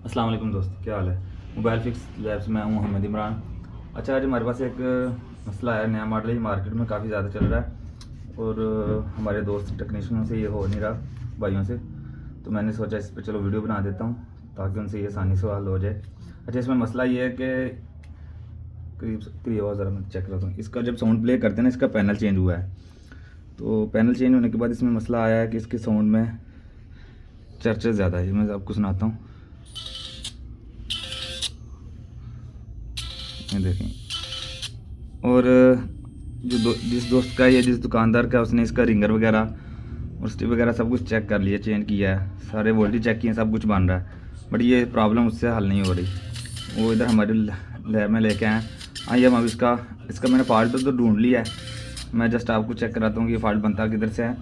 अस्सलाम वालेकुम दोस्त, क्या हाल है। मोबाइल फिक्स लैब्स में हूँ मोहम्मद इमरान। अच्छा, आज हमारे पास एक मसला है। नया मॉडल ही मार्केट में काफ़ी ज़्यादा चल रहा है और हमारे दोस्त टेक्नीशियनों से ये हो नहीं रहा, भाइयों से। तो मैंने सोचा इस पर चलो वीडियो बना देता हूँ ताकि उनसे ये आसानी से हल हो जाए। अच्छा, इसमें मसला ये है कि करीब करीब और ज़रा मैं चेक करता हूँ। इसका जब साउंड प्ले करते हैं ना, इसका पैनल चेंज हुआ है। तो पैनल चेंज होने के बाद इसमें मसला आया है कि इसके साउंड में चर्चा ज़्यादा है। मैं आपको सुनाता हूँ, ये देखें। और जिस दोस्त का या जिस दुकानदार का उसने इसका रिंगर वगैरह और स्टिक वगैरह सब कुछ चेक कर लिया, चेंज किया है, सारे वोल्टेज चेक किए, सब कुछ बन रहा है, बट ये प्रॉब्लम उससे हल नहीं हो रही। वो इधर हमारे लैब में लेके आए। आइए हम अब इसका मैंने फॉल्ट तो ढूंढ लिया है। मैं जस्ट आपको चेक कराता हूँ कि ये फॉल्ट बनता किधर से है।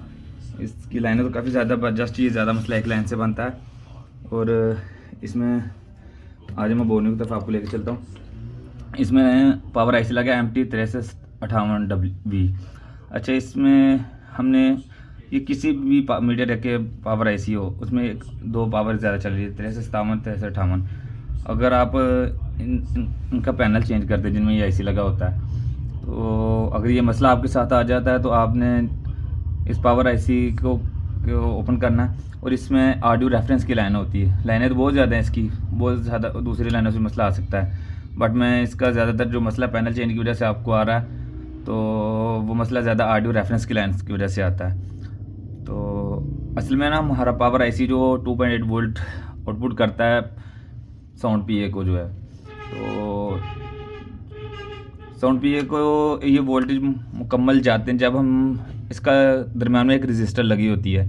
इसकी लाइनें तो काफ़ी ज़्यादा, पर जस्ट ये ज़्यादा मसला एक लाइन से बनता है। और इसमें आज मैं बोलने की तरफ आपको लेके चलता हूँ। इसमें पावर आईसी लगा MT6358W। अच्छा, इसमें हमने ये किसी भी मीडिया के पावर आईसी हो, उसमें दो पावर ज़्यादा चल रही है, 6357, 6358। अगर आप इनका पैनल चेंज करते हैं जिनमें ये आईसी लगा होता है, तो अगर ये मसला आपके साथ आ जाता है तो आपने इस पावर आईसी को ओपन करना है। और इसमें ऑडियो रेफरेंस की लाइन होती है। लाइनें तो बहुत ज़्यादा हैं इसकी, बहुत ज़्यादा दूसरी लाइनों से मसला आ सकता है, बट मैं इसका ज़्यादातर जो मसला पैनल चेंज की वजह से आपको आ रहा है, तो वो मसला ज़्यादा ऑडियो रेफरेंस की लाइन की वजह से आता है। तो असल में ना हमारा पावर आईसी जो 2.8 वोल्ट आउटपुट करता है साउंड पीए को जो है, तो साउंड पीए को ये वोल्टेज मुकम्मल जाते हैं जब हम इसका दरम्यान में एक रजिस्टर लगी होती है।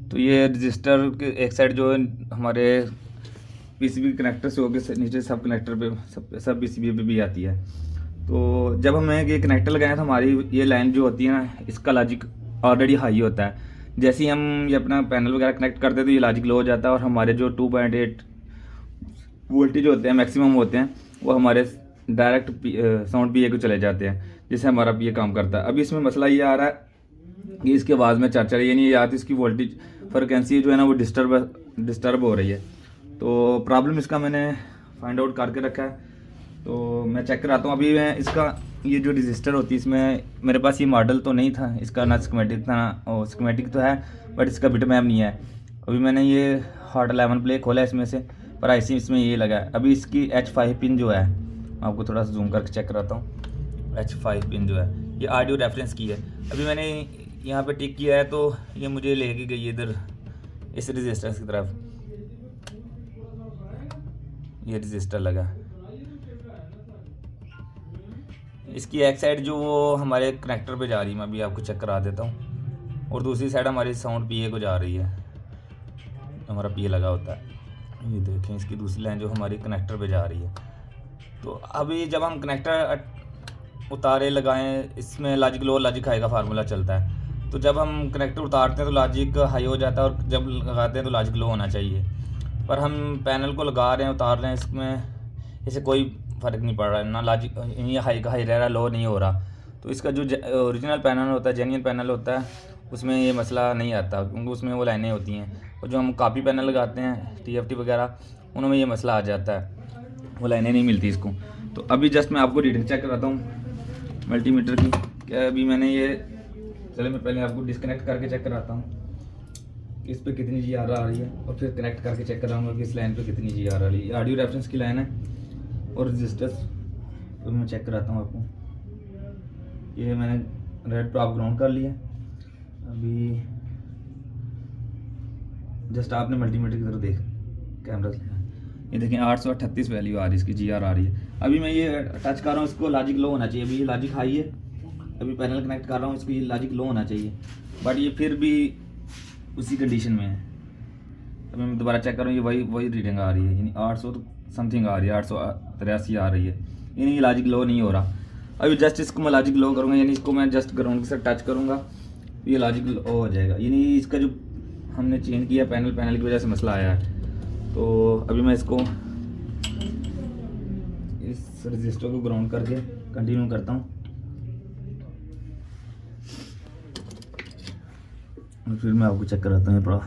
तो ये रजिस्टर के एक साइड जो है हमारे पीसीबी कनेक्टर से होकर नीचे सब कनेक्टर पे सब पीसीबी पे भी आती है। तो जब हमें ये कनेक्टर लगाए तो हमारी ये लाइन जो होती है ना, इसका लॉजिक ऑलरेडी हाई होता है। जैसे ही हम ये अपना पैनल वगैरह कनेक्ट करते हैं तो ये लॉजिक लो हो जाता है और हमारे जो 2.8 वोल्टेज होते हैं मैक्सिमम होते हैं, वो हमारे डायरेक्ट साउंड पीए को चले जाते हैं, जिससे हमारा पीए काम करता है। अभी इसमें मसला ये आ रहा है कि इसकी आवाज़ में चर्चा रही है, यानी या तो इसकी वोल्टेज फ्रिक्वेंसी जो है ना वो डिस्टर्ब हो रही है। तो प्रॉब्लम इसका मैंने फाइंड आउट करके रखा है, तो मैं चेक कराता हूँ। अभी मैं इसका ये जो रजिस्टर होती है, इसमें मेरे पास ये मॉडल तो नहीं था इसका, ना स्कीमेटिक था, ना स्कीमेटिक तो है बट इसका बिट मैप नहीं है। अभी मैंने ये हॉट 11 प्ले खोला है इसमें से, पर आईसी इसमें ये लगा है। अभी इसकी H5 पिन जो है, मैं आपको थोड़ा सा जूम करके चेक कराता हूँ। H5 पिन जो है ये ऑडियो रेफरेंस की है। अभी मैंने यहाँ पे टिक किया है तो ये मुझे लेके गई इधर इस रजिस्टेंस की तरफ। ये रजिस्टर लगा, इसकी एक साइड जो वो हमारे कनेक्टर पे जा रही है, मैं अभी आपको चेक करा देता हूँ, और दूसरी साइड हमारी साउंड पीए को जा रही है, हमारा पीए लगा होता है। ये देखें, इसकी दूसरी लाइन जो हमारी कनेक्टर पे जा रही है। तो अभी जब हम कनेक्टर उतारे लगाएं, इसमें लॉजिक लो लॉजिक हाई का फार्मूला चलता है। तो जब हम कनेक्टर उतारते हैं तो लॉजिक हाई हो जाता है, और जब लगाते हैं तो लॉजिक लो होना चाहिए। पर हम पैनल को लगा रहे हैं, उतार रहे हैं, इसमें इससे कोई फ़र्क नहीं पड़ रहा है, ना लॉजिक ये हाई का हाई रह रहा है, लो नहीं हो रहा। तो इसका जो ओरिजिनल पैनल होता है, जेन्युइन पैनल होता है, उसमें ये मसला नहीं आता, क्योंकि उसमें वो लाइनें होती हैं। और जो हम कॉपी पैनल लगाते हैं TFT वगैरह, उनमें ये मसला आ जाता है, वो लाइनें नहीं मिलती इसको। तो अभी जस्ट मैं आपको रीडिंग चेक कराता हूँ मल्टीमीटर की। क्या अभी मैंने ये, चलो मैं पहले आपको डिस्कनेक्ट करके चेक कराता हूँ इस पे कितनी GR आ रही है, और फिर कनेक्ट करके चेक कराऊंगा कि इस लाइन पे कितनी GR आ रही है। ऑडियो रेफरेंस की लाइन है और रजिस्टर्स तो मैं चेक कराता हूँ आपको। ये मैंने रेड टॉप ग्राउंड कर लिया। अभी जस्ट आपने मल्टीमीटर की तरफ देख कैमरा से, ये देखें 838 वैल्यू आ रही है, इसकी GR आ रही है। अभी मैं ये टच कर रहा हूँ, इसको लॉजिक लो होना चाहिए। अभी ये लॉजिक हाई है, अभी पैनल कनेक्ट कर रहा हूँ, इसको ये लॉजिक लो होना चाहिए, बट ये फिर भी उसी कंडीशन में है। अभी मैं दोबारा चेक करूँ, ये वही रीडिंग आ रही है, यानी 800 समथिंग आ रही है, 883 आ रही है, यानी ये लॉजिक लो नहीं हो रहा। अभी जस्ट इसको मैं लॉजिक लो करूँगा, यानी इसको मैं जस्ट ग्राउंड के साथ टच करूँगा, ये लॉजिक लो हो जाएगा। यानी इसका जो हमने चेंज किया पैनल की वजह से मसला आया है। तो अभी मैं इसको इस रजिस्टर को ग्राउंड करके कंटिन्यू करता हूँ, और फिर मैं आपको चेक कराता हूँ।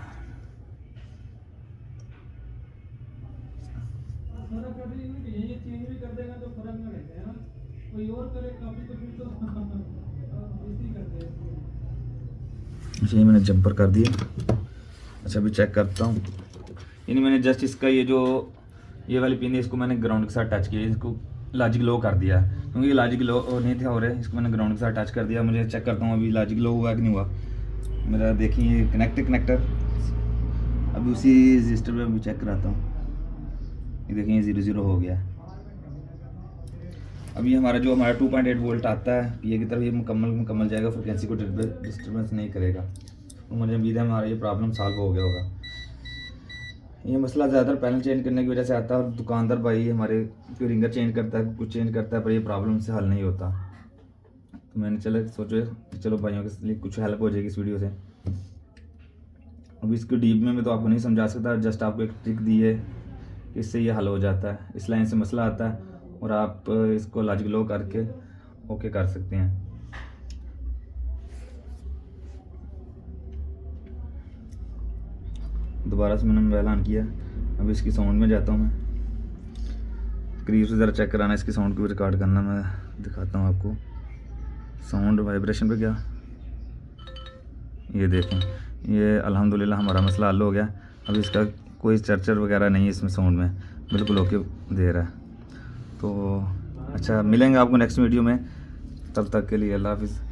चेंज भी कर देगा तो फर्क नहीं रहता है ना, कोई और करे काफी तो फिर तो इसी करते हैं। अच्छा ये मैंने जंपर कर दिया। अच्छा अभी चेक करता हूँ। यानी मैंने जस्ट इसका ये जो ये वाली पिन है इसको मैंने ग्राउंड के साथ टच किया, इसको लॉजिक लो कर दिया क्योंकि लॉजिक लो नहीं था हो रहे, इसको मैंने ग्राउंड के साथ टच कर दिया। मुझे चेक करता हूँ अभी लॉजिक लो हुआ कि नहीं हुआ मेरा। देखिए कनेक्टर अभी उसी रजिस्टर पे अभी चेक कराता हूँ। ये देखिए 0 हो गया। अभी हमारा जो हमारा 2.8 वोल्ट आता है ये की तरफ ये मुकम्मल जाएगा, फ्रिक्वेंसी को डिस्टर्बेंस नहीं करेगा। तो मुझे उम्मीद है हमारा ये प्रॉब्लम सॉल्व हो गया होगा। ये मसला ज़्यादातर पैनल चेंज करने की वजह से आता है और दुकानदार भाई हमारे कोई रिंगर चेंज करता है, कुछ चेंज करता है, पर ये प्रॉब्लम से हल नहीं होता। तो मैंने चलो भाइयों के लिए कुछ हेल्प हो जाएगी इस वीडियो से। अभी इसको डीप में मैं तो आपको नहीं समझा सकता, जस्ट आपको एक ट्रिक दी है, इससे ये हल हो जाता है। इस लाइन से मसला आता है और आप इसको लॉजिक लो करके ओके कर सकते हैं। दोबारा से मैंने मोबाइल ऑन किया। अभी इसकी साउंड में जाता हूँ मैं, करीब से ज़रा चेक कराना, इसकी साउंड को भी रिकॉर्ड करना। मैं दिखाता हूँ आपको साउंड वाइब्रेशन पे क्या। ये देखें, ये अल्हम्दुलिल्लाह हमारा मसला हल हो गया। अभी इसका कोई चरचर वगैरह नहीं है इसमें, साउंड में बिल्कुल ओके दे रहा है। तो अच्छा मिलेंगे आपको नेक्स्ट वीडियो में, तब तक के लिए अल्लाह हाफिज़।